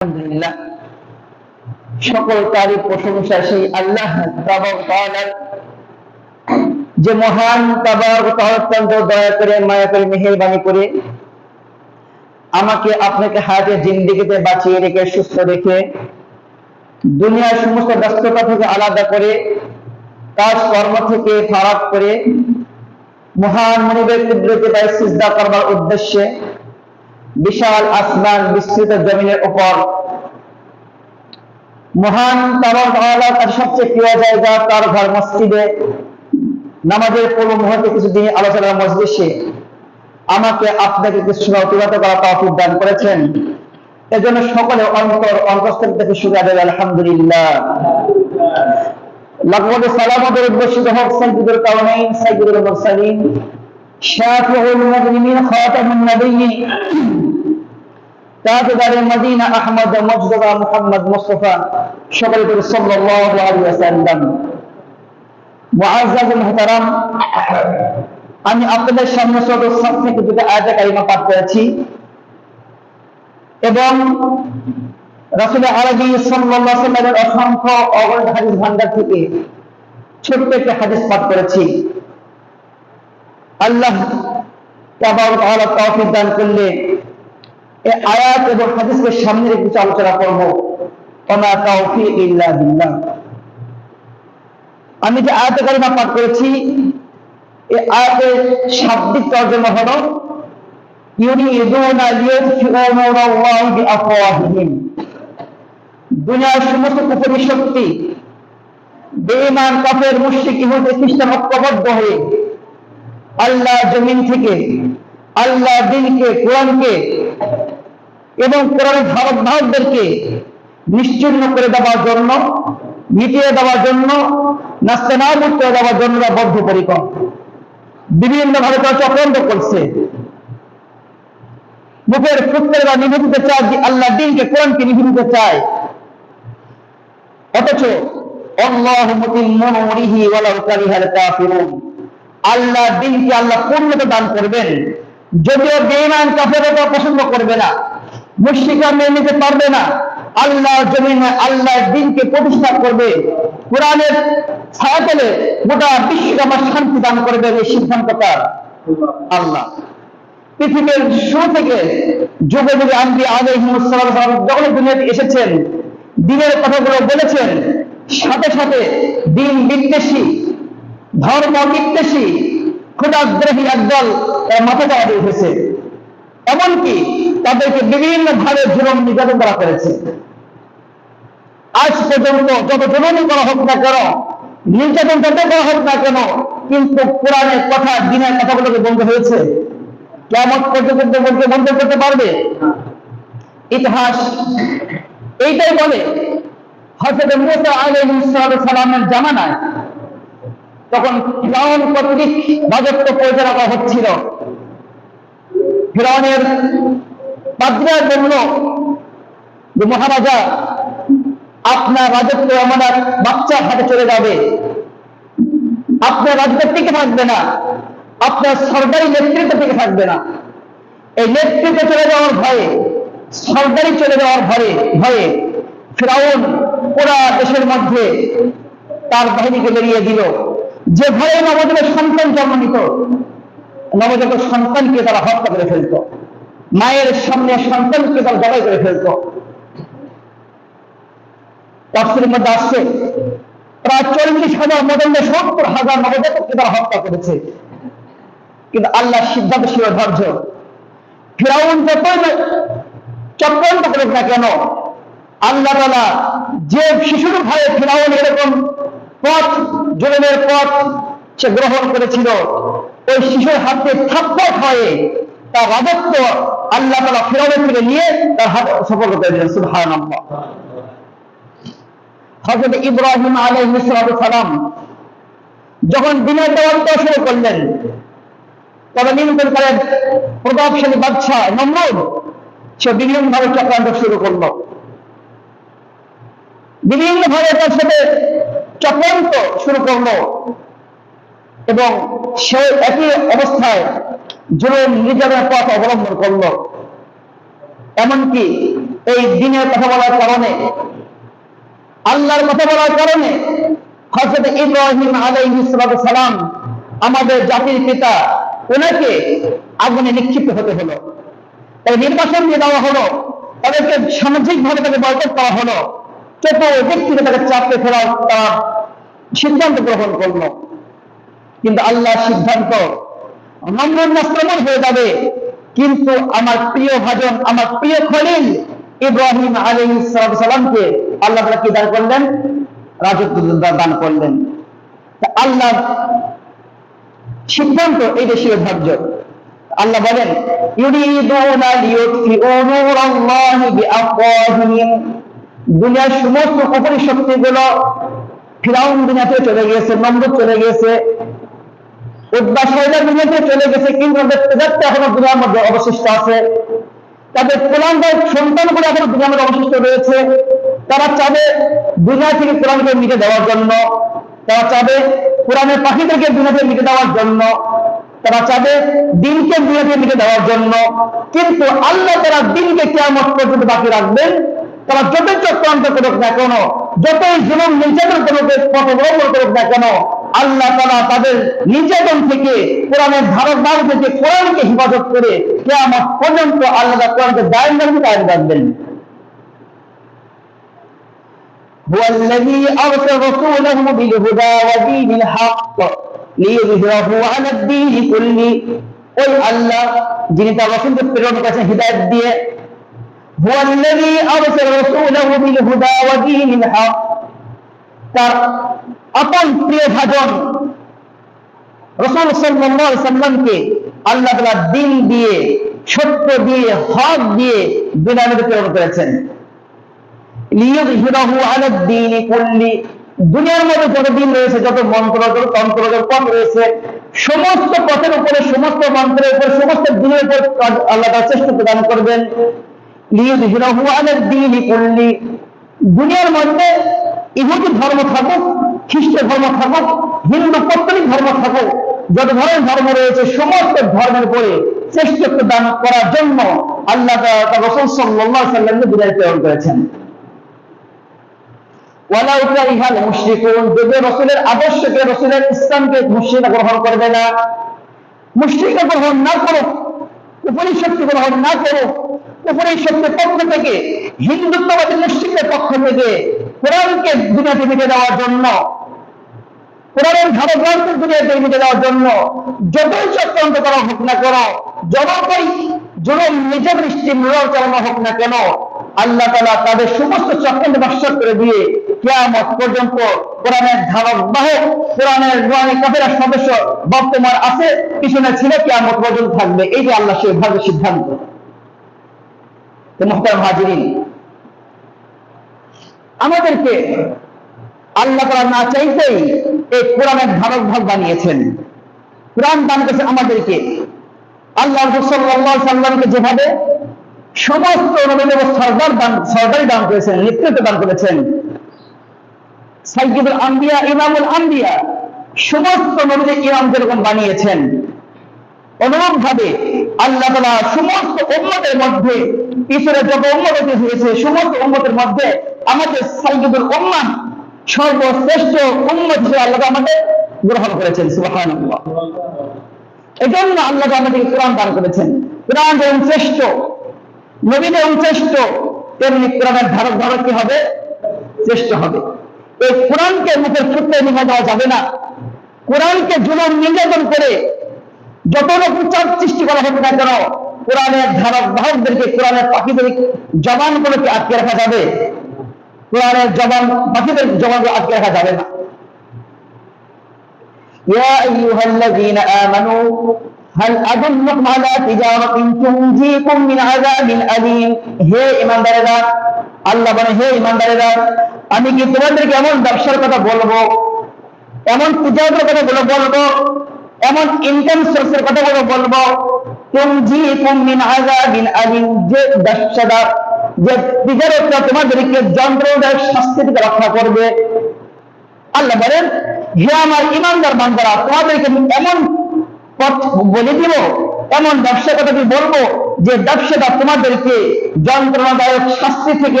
আলহামদুলিল্লাহ, সকল তারিফ প্রশংসা সেই আল্লাহ তাবারক তাআলার, যে মহান তাবারক তাআলা অত্যন্ত দয়া করে মায়া করে মেহেরবানি করে আমাকে আপনাকে হায়াতে জিন্দেগিতে বাঁচিয়ে রেখে সুস্থ রেখে দুনিয়ার সমস্ত ব্যস্ততা থেকে আলাদা করে কাজ কর্ম থেকে ফারাক করে মহান মনিবের কুদরতে পায়ে সিজদা করবার উদ্দেশ্যে বিশাল আসমান বিস্তৃত জমিনের উপর মহান তাবারক তাআলার কাছে সবচেয়ে প্রিয় জায়গা তার ঘর মসজিদে নামাজের পূর্ব মুহূর্তে কিছুদিন আলোচনার মজলিসে আমাকে আপনাকে কিছু অতিবাহিত করার তৌফিক দান করেছেন। এজন্য সকলে অন্তঃস্থল থেকে শুকরিয়া আদায় আলহামদুলিল্লাহ। লাকুদ সালাম ও দরুদ বর্ষিত হোক সাইয়্যিদুল কাওনাইন সাইয়্যিদুল মুরসালিন শাফিউল মুজরিমিন খাতামুন নবিয়্যিন তাজদার মদিনা আহমদ মুজতবা মুহাম্মদ মুস্তাফা সকলে বলি সাল্লাল্লাহু আলাইহি ওয়াসাল্লাম। মুআজ্জাজ মুহতারাম, আমি আপনাদের সামনে ছোট সাফ থেকে দুটো আয়াতে কারিমা পাঠ করেছি এবং রাসূল আরবি সাল্লাল্লাহু আলাইহি ওয়াসাল্লামের অসংখ্য অগণিত হাদিস ভান্ডার থেকে ছোট্ট একটা হাদিস পাঠ করেছি। আল্লাহ তাবারক ওয়া তাআলা তৌফিক দান করলে এই আয়াত এবং হাদিসের সামনে রেখে কিছু আলোচনা করব। ওমা তাওফীক ইল্লা বিল্লাহ। আমি যে আয়াতে কারিমা পাঠ করেছি এই আয়াতের শাব্দিক তরজমা হলো ইউরিদুনা লিইউতফিউ নূরাল্লাহি বিআফওয়াহিহিম। দুনিয়ার সমস্ত কুফরি শক্তি বেঈমান কাফের মুশরিক ইহুদি খ্রিস্টান ঐক্যবদ্ধ হয়ে আল্লাহ জমিন থেকে আল্লাহ দ্বীনকে কোরআনকে এবং কোরআনের ধারকদেরকে নিশ্চিহ্ন করে দেওয়ার জন্য, মিটিয়ে দেওয়ার জন্য, নাস্তানাবুদ করে দেওয়ার জন্য বদ্ধপরিকর। বিভিন্ন ভাবে তারা চক্রান্ত করছে। মুখের ফুটতে বা নিভে দিতে চায় যে আল্লাহ দ্বীনকে কোরআনকে নিভে দিতে চায়, অথচ আল্লাহু মুতিম্মু নূরিহি ওয়ালাউ কারিহাল কাফিরুন। আল্লাহ দ্বীনকে আল্লাহ পূর্ণতা দান করবেন, যদিও বেঈমান কাফেররা পছন্দ করবে না, মুশরিকরা মেনে নিতে পারবে না। আল্লাহ জমিনে আল্লাহর দ্বীনকে প্রতিষ্ঠা করবে, কোরআনের ছায়াতলে গোটা বিশ্বকে আমার শান্তি দান করবে। এই সিদ্ধান্ত কার? আল্লাহ। পৃথিবীর শুরু থেকে যুগে যুগে আম্বিয়া আলাইহিমুস সালাম যখন দুনিয়াতে এসেছেন, দ্বীনের কথাগুলো বলেছেন, সাথে সাথে দ্বীন বিদ্বেষী, ধর্ম বিদ্বেষী, খোদাদ্রোহী একদল মাথা চাড়া দিয়ে উঠেছে। এমনকি তাদেরকে বিভিন্ন ভাবে জুলুম নির্যাতন করা হয়েছে। আজ পর্যন্ত যত জুলুমই করা হোক না কেন, নির্যাতন যত করা হোক না কেন, কিন্তু কোরআনের কথা, দ্বীনের কথাগুলোকে বন্ধ হয়েছে? কিয়ামত পর্যন্ত বন্ধ করতে পারবে? ইতিহাস এইটাই বলে। হযরত মুসা আলাইহিস সালামের জামানায় তখন ফিরআউন কর্তৃক রাজত্ব পরিচালনা করা হচ্ছিল। ফিরআউনের পাদ্রীরা বলল যে মহারাজা, আপনার রাজত্ব এমন এক বাচ্চার হাতে চলে যাবে, আপনার রাজত্ব টিকে থাকবে না, আপনার সরকারি নেতৃত্ব টিকে থাকবে না। এই নেতৃত্ব চলে যাওয়ার ভয়ে, সরকারি চলে যাওয়ার ভয়ে ফিরআউন পুরা দেশের মধ্যে তার বাহিনীকে বেরিয়ে দিল। যে ঘরে নবজাতক সন্তান জন্ম নিত, নবজাতক সন্তানকে তারা হত্যা করে ফেলত, মায়ের সামনে সন্তানকে তারা জবাই করে ফেলত। তাফসীরের মধ্যে আসছে প্রায় 40,000 মডেলের 70,000 নবজাতককে তারা হত্যা করেছে। কিন্তু আল্লাহ সিদ্ধান্ত ছিল ধৈর্য। ফিরআউন যতই চক্রান্ত করুক না কেন, আল্লাহ তাআলা যে শিশুর ভয়ে ফিরআউন এরকম পথ, জুলুমের পথ সে গ্রহণ করেছিল, ওই শিশুর হাতে থাপ্পড় হয়ে তার রাজত্ব আল্লাহ তাআলা ফিরআউনের থেকে নিয়ে তার হাত সফল করে দিলেন। সুবহানাল্লাহ। হযরত ইব্রাহিম আলাইহিস সালাম যখন দ্বীনের দাওয়াত শুরু করলেন, তদানীন্তনকালের প্রতাপশালী বাদশাহ নমরুদ সে বিভিন্ন ভাবে চক্রান্ত শুরু করলো, বিভিন্ন ভাবে তার সাথে চক্রান্ত শুরু করলো এবং সে একই অবস্থায় জুলুম নির্যাতনের পথ অবলম্বন করলো। এমনকি এই দিনের কথা বলার কারণে, আল্লাহর কথা বলার কারণে হযরত ইব্রাহিম আলাইহিস সালাম আমাদের জাতির পিতা, ওনাকে আগুনে নিক্ষিপ্ত হতে হলো, তাই নির্বাসন দিয়ে দেওয়া হলো, তাদেরকে সামাজিকভাবে তাকে বয়কট করা হলো, চতুর্দিক থেকে তাকে চাপে ফেলার তারা সিদ্ধান্ত গ্রহণ করলো। কিন্তু আল্লাহর সিদ্ধান্ত নম্রনাস্ত্রময় হয়ে যাবে, কিন্তু আমার প্রিয় ভাজন, আমার প্রিয় খলিল ইব্রাহিম আলাইহিস সালামকে আল্লাহ তাআলা কি দান করলেন? রাজত্ব দান করলেন। আল্লাহ সিদ্ধান্ত এই দেশীয় ধার্য। আল্লাহ বলেন, ইউরিদুনা লিইউতফিউ নূরাল্লাহি বিআফওয়াহিহিম, দুনিয়ার সমস্ত কুফরি শক্তিগুলো, ফিরাউন দুনিয়াতে চলে গিয়েছে, নমরুদ চলে গিয়েছে, উদ্বা শয়তান দুনিয়াতে চলে গেছে, কিন্তু তাদের তেজাবটা এখনো দুনিয়ার মধ্যে অবশিষ্ট আছে, তাদের কোরআনের সন্তানগুলো এখনো দুনিয়ার মধ্যে অবশিষ্ট রয়েছে। তারা চাবে দুনিয়া থেকে কোরআনকে মিটে দেওয়ার জন্য, তারা চাবে কোরআনের পাখিদেরকে দুনিয়া থেকে মিটে দেওয়ার জন্য, তারা চাবে দিনকে দুনিয়া থেকে মিটে দেওয়ার জন্য। কিন্তু আল্লাহ তারা দিনকে কিয়ামত পর্যন্ত বাকি রাখবেন। তারা যতই চক্রান্ত করুক না কেন, যতই জুলুম নির্যাতন করুক, কত বড় করুক না কেন, আল্লাহ তাআলা তাদের নির্যাতন থেকে, কোরআনের ধারক থেকে কোরআনকে হেফাজত করে কিয়ামত পর্যন্ত আল্লাহ কোরআনকে দায়েম রাখবেন। هو الذي أرسل رسوله بالهدى ودين الحق ليظهره على الدين كله, ওই আল্লাহ যিনি তার রাসূলকে প্রেরণ করেছেন হিদায়াত দিয়ে। هو الذي أرسل رسوله بالهدى ودين الحق, তার আপন প্রিয় ভাজন রাসূল সাল্লাল্লাহু আলাইহি সাল্লামকে আল্লাহ তাআলা দ্বীন দিয়ে, সত্য দিয়ে, হক দিয়ে দুনিয়াতে প্রেরণ করেছেন। লিইয়ুযহিরাহু আলা দ্বীনি কুল্লি, দুনিয়ার মধ্যে যত দিন রয়েছে, যত মন্ত্র, যত তন্ত্র, যত পথ রয়েছে, সমস্ত পথের উপরে, সমস্ত মন্ত্রের উপরে, সমস্ত দিনের উপর আল্লাহ তাআলা শ্রেষ্ঠত্ব দান করবেন। লিইয়ুযহিরাহু আলা দ্বীনি কুল্লি, দুনিয়ার মধ্যে ইহুদি ধর্ম থাকুক, খ্রিস্ট ধর্ম থাকুক, হিন্দু পৌত্তলিক ধর্ম থাকুক, যত ধরনের ধর্ম রয়েছে সমস্ত ধর্মের উপরে শ্রেষ্ঠত্ব দান করার জন্য আল্লাহ তাআলা রাসূল সাল্লাল্লাহু আলাইহি ওয়াসাল্লামকে দুনিয়ায় প্রেরণ করেছেন। ওয়ালাউ কারিহাল মুশরিকুন, যদি রাসূলের আদর্শকে, রাসূলের ইসলামকে মুশরিকরা গ্রহণ করবে না, মুশরিকরা গ্রহণ না করুক, কুফরি শক্তি গ্রহণ না করুক, কুফরি শক্তির পক্ষ থেকে, হিন্দুত্ববাদী মুশরিকদের পক্ষ থেকে কোরআনকে দুনিয়াতে মিটে দেওয়ার জন্য, কোরআনের ধারক দুনিয়াতে মিটে দেওয়ার জন্য যতই চক্রান্ত করা হোক না কেন, যতই জুলুম নির্যাতন চালানো হোক না কেন, আল্লাহ তাআলা তাদের সমস্ত চক্রান্ত নস্বাত করে দিয়ে কিয়ামত পর্যন্ত কোরআনের ধারক বাহক, কোরআনের নুরানি কাফেলার সদস্য বর্তমান আছে, পিছনে ছিল, কিয়ামত পর্যন্ত থাকবে। এই যে আল্লাহ সেভাবে সিদ্ধান্ত। মুহতারাম হাজিরিন, আমাদেরকে আল্লাহ তাআলা না চাইতেই এই কোরআনের ধারক ভাগ বানিয়েছেন, কোরআন দান করেছেন আমাদেরকে। আল্লাহ রাসূল সাল্লাল্লাহু আলাইহি সাল্লামকে যেভাবে সমস্ত নবীদের সরদারি দান করেছেন, নেতৃত্ব দান করেছেন, সাইয়্যিদুল আম্বিয়া, ইমামুল আম্বিয়া, সমস্ত নবীদের ইমাম যেরকম বানিয়েছেন, অনুরূপ ভাবে আল্লাহ তাআলা সমস্ত উম্মতের মধ্যে, পিছনে যত উম্মত হয়েছে সমস্ত উম্মতের মধ্যে আমাদের সাইয়্যিদুল উম্মাহ, সর্বশ্রেষ্ঠ উম্মত হিসেবে আল্লাহ আমাদের গ্রহণ করেছেন। সুবহানাল্লাহ। এজন্য আল্লাহ আমাদেরকে কোরআন দান করেছেন। কোরআন যেমন শ্রেষ্ঠ, নবী যেমন শ্রেষ্ঠ, তেমনি কোরআনের ধারক কি হবে? শ্রেষ্ঠ হবে। এই কোরআনকে মুখের ফুটে নিভে দেওয়া যাবে না। কোরআনকে জুলুম নির্যাতন করে যত রকম চাপ সৃষ্টি করা হবে না কেন, কোরআনের ধারক বাহকদেরকে, কোরআনের পাখিদের জবানগুলোকে আটকে রাখা যাবে? কোরআনের জবান, পাখিদের জবানগুলো আটকে রাখা যাবে না। ইয়া আইয়ুহাল্লাযীনা আমানু হাল আদুল্লুকুম আলা তিজারাতিন তুনজীকুম মিন আযাবিন আলীম, হে ঈমানদারেরা, আল্লাহ বলেন, হে ঈমানদারেরা, আমি কি তোমাদেরকে এমন ব্যবসার কথা বলবো, এমন তিজারতের কথা বলবো, এমন ইনকাম সোর্সের কথা বলবো, তুনজীকুম মিন আযাবিন আলীম, যে ব্যবসাদার, যে তিজারতটা তোমাদেরকে যন্ত্রণাদায়ক শাস্তি থেকে রক্ষা করবে। আল্লাহ বলেন, হে আমার ঈমানদার বান্দারা, তোমাদেরকে এমন পথ বলে দিব, এমন ব্যবসার কথা বলবো যে ব্যবসাটা তোমাদেরকে যন্ত্রণাদায়ক শাস্তি থেকে